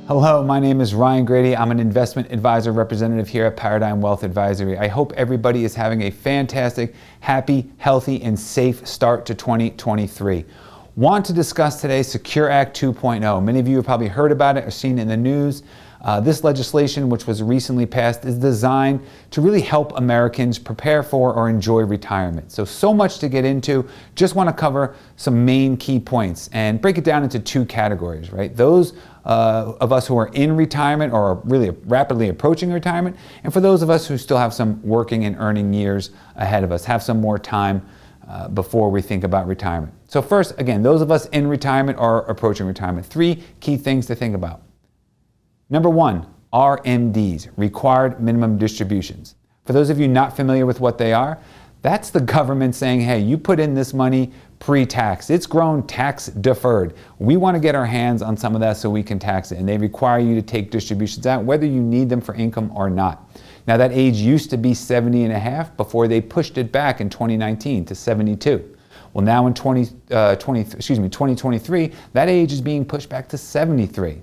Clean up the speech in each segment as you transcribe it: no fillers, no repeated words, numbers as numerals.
Hello, my name is Ryan Grady. I'm an investment advisor representative here at Paradigm Wealth Advisory. I hope everybody is having a fantastic, happy, healthy, and safe start to 2023. Want to discuss today Secure Act 2.0. Many of you have probably heard about it or seen it in the news. This legislation, which was recently passed, is designed to really help Americans prepare for or enjoy retirement. So much to get into. Just want to cover some main key points and break it down into two categories, right? Those of us who are in retirement or are really rapidly approaching retirement, and for those of us who still have some working and earning years ahead of us, have some more time before we think about retirement. So first, again, those of us in retirement or approaching retirement, three key things to think about. Number one, RMDs, required minimum distributions. For those of you not familiar with what they are, that's the government saying, hey, you put in this money pre-tax. It's grown tax deferred. We want to get our hands on some of that so we can tax it. And they require you to take distributions out, whether you need them for income or not. Now that age used to be 70 and a half before they pushed it back in 2019 to 72. Well, now in 2023, that age is being pushed back to 73.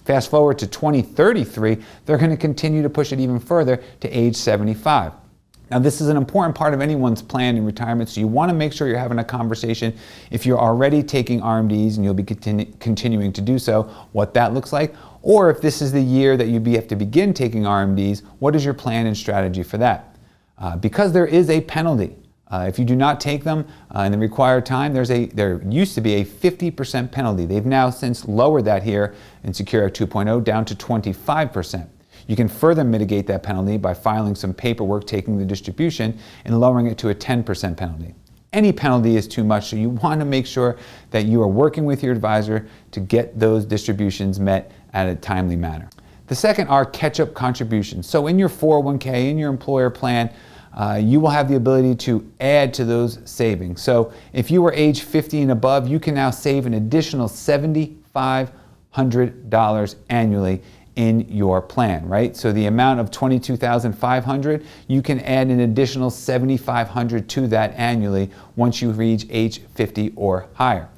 Fast forward to 2033, they're going to continue to push it even further to age 75. Now, this is an important part of anyone's plan in retirement, so you want to make sure you're having a conversation if you're already taking RMDs and you'll be continuing to do so, what that looks like, or if this is the year that you have to begin taking RMDs, what is your plan and strategy for that? Because there is a penalty. If you do not take them in the required time, there used to be a 50% penalty. They've now since lowered that here in Secure Act 2.0 down to 25%. You can further mitigate that penalty by filing some paperwork, taking the distribution, and lowering it to a 10% penalty. Any penalty is too much, so you want to make sure that you are working with your advisor to get those distributions met at a timely manner. The second are catch-up contributions. So in your 401k, in your employer plan, you will have the ability to add to those savings. So if you are age 50 and above, you can now save an additional $7,500 annually in your plan, right? So the amount of $22,500, you can add an additional $7,500 to that annually once you reach age 50 or higher.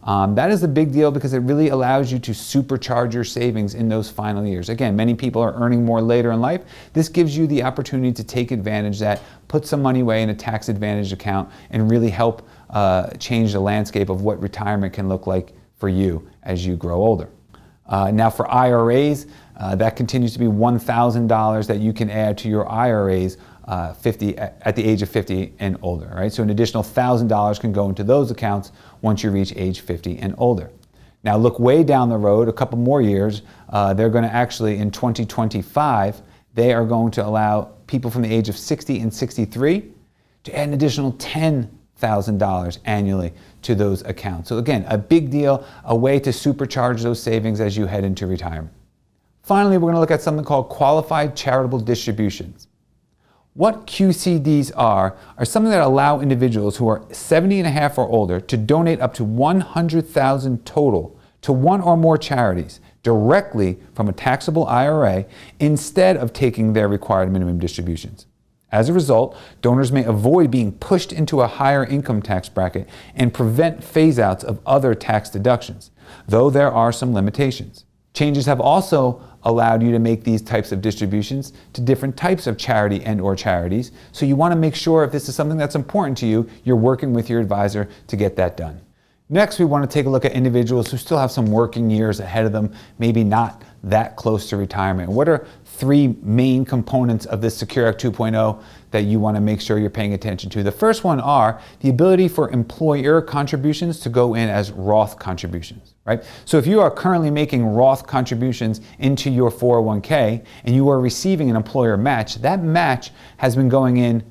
That is a big deal because it really allows you to supercharge your savings in those final years. Again, many people are earning more later in life. This gives you the opportunity to take advantage of that, put some money away in a tax advantage account, and really help change the landscape of what retirement can look like for you as you grow older. Now for IRAs, that continues to be $1,000 that you can add to your IRAs at the age of 50 and older, right? So an additional $1,000 can go into those accounts once you reach age 50 and older. Now look way down the road, a couple more years, they're going to actually, in 2025, they are going to allow people from the age of 60 and 63 to add an additional $10,000 annually to those accounts. So again, a big deal, a way to supercharge those savings as you head into retirement. Finally, we're going to look at something called qualified charitable distributions. What QCDs are something that allow individuals who are 70 and a half or older to donate up to $100,000 total to one or more charities directly from a taxable IRA instead of taking their required minimum distributions. As a result, donors may avoid being pushed into a higher income tax bracket and prevent phase-outs of other tax deductions, though there are some limitations. Changes have also allowed you to make these types of distributions to different types of charity and or charities. So you want to make sure if this is something that's important to you, you're working with your advisor to get that done. Next, we want to take a look at individuals who still have some working years ahead of them, maybe not that close to retirement. What are three main components of this Secure Act 2.0 that you want to make sure you're paying attention to? The first one are the ability for employer contributions to go in as Roth contributions, right? So if you are currently making Roth contributions into your 401k and you are receiving an employer match, that match has been going in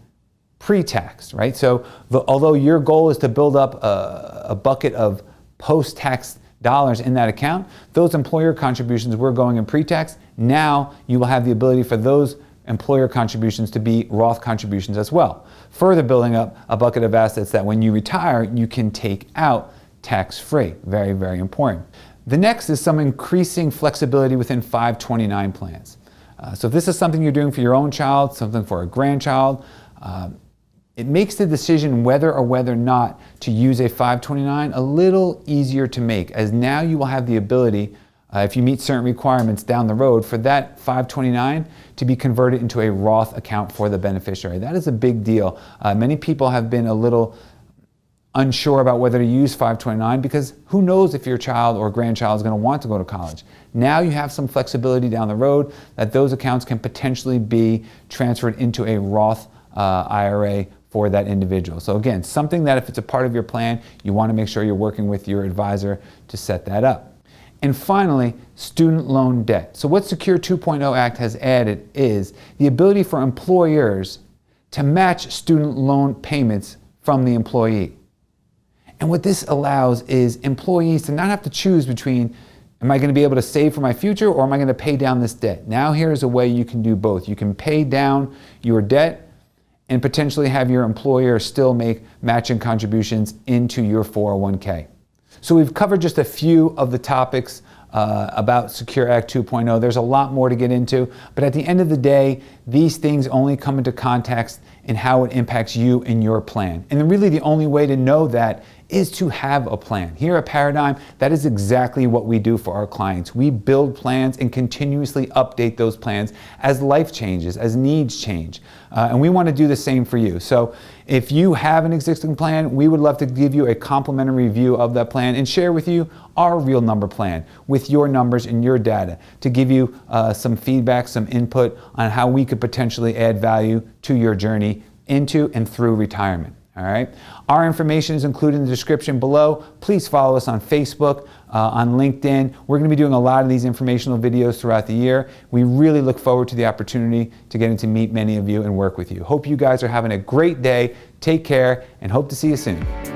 pre-tax, right? So although your goal is to build up a bucket of post-tax dollars in that account, those employer contributions were going in pre-tax. Now you will have the ability for those employer contributions to be Roth contributions as well, further building up a bucket of assets that when you retire, you can take out tax-free. Very, very important. The next is some increasing flexibility within 529 plans. So if this is something you're doing for your own child, something for a grandchild, it makes the decision whether or not to use a 529 a little easier to make, as now you will have the ability if you meet certain requirements down the road, for that 529 to be converted into a Roth account for the beneficiary. That is a big deal. Many people have been a little unsure about whether to use 529 because who knows if your child or grandchild is going to want to go to college. Now you have some flexibility down the road that those accounts can potentially be transferred into a Roth IRA for that individual. So again, something that if it's a part of your plan, you want to make sure you're working with your advisor to set that up. And finally, student loan debt. So what Secure 2.0 Act has added is the ability for employers to match student loan payments from the employee. And what this allows is employees to not have to choose between, am I going to be able to save for my future or am I going to pay down this debt? Now here's a way you can do both. You can pay down your debt and potentially have your employer still make matching contributions into your 401k. So we've covered just a few of the topics about Secure Act 2.0. There's a lot more to get into, but at the end of the day, these things only come into context in how it impacts you and your plan. And really the only way to know that is to have a plan. Here at Paradigm, that is exactly what we do for our clients. We build plans and continuously update those plans as life changes, as needs change. And we want to do the same for you. So if you have an existing plan, we would love to give you a complimentary review of that plan and share with you our real number plan with your numbers and your data to give you some feedback, some input on how we could potentially add value to your journey into and through retirement. All right. Our information is included in the description below. Please follow us on Facebook, on LinkedIn. We're going to be doing a lot of these informational videos throughout the year. We really look forward to the opportunity to getting to meet many of you and work with you. Hope you guys are having a great day. Take care and hope to see you soon.